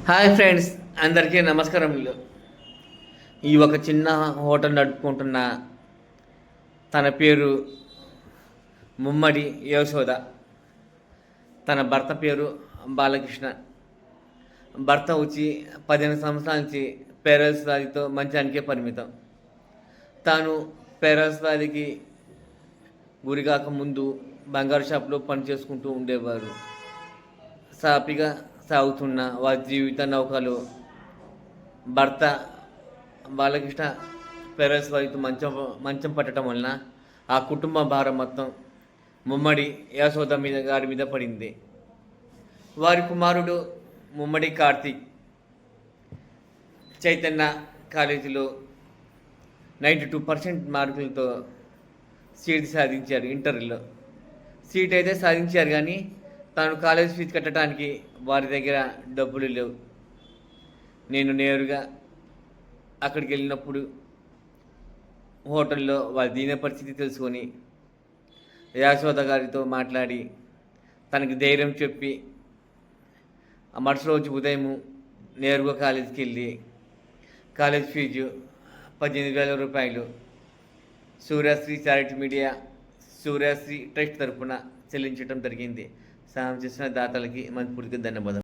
Hi friends, అందరికీ నమస్కారములు. ఈ ఒక చిన్న హోటల్ నడుపుకుంటున్న తన పేరు ముమ్మడి యశోద. తన భర్త పేరు బాలకృష్ణ. భర్త వచ్చి 15 సంవత్సరాల నుంచి పేరల్స్ వ్యాధితో మంచానికే పరిమితం. తాను పేరల్స్ వ్యాధికి గురికాక ముందు బంగారు షాప్లో పని చేసుకుంటూ ఉండేవారు. సాఫీగా సాగుతున్న వారి జీవిత నౌకలో భర్త బాలకృష్ణ పేరల్స్ వారితో మంచం పట్టడం వలన ఆ కుటుంబ భారం మొత్తం ముమ్మడి యశోద గారి మీద పడింది. వారి కుమారుడు ముమ్మడి కార్తీక్ చైతన్య కాలేజీలో 92% మార్కులతో సీట్ సాధించారు. ఇంటర్లో సీట్ అయితే సాధించారు, కానీ తాను కాలేజ్ ఫీజు కట్టడానికి వారి దగ్గర డబ్బులు లేవు. నేను నేరుగా అక్కడికి వెళ్ళినప్పుడు హోటల్లో వారి దీన పరిస్థితి తెలుసుకొని యశోద గారితో మాట్లాడి తనకి ధైర్యం చెప్పి ఆ మరుసటి రోజు ఉదయం నేరుగా కాలేజీకి వెళ్ళి కాలేజ్ ఫీజు 18,000 రూపాయలు Suryasri charity media Suryasri trust తరఫున చెల్లించడం జరిగింది. సాయం చేసిన దాతలకి మనస్ఫూర్తిగా ధన్యవాదాలు.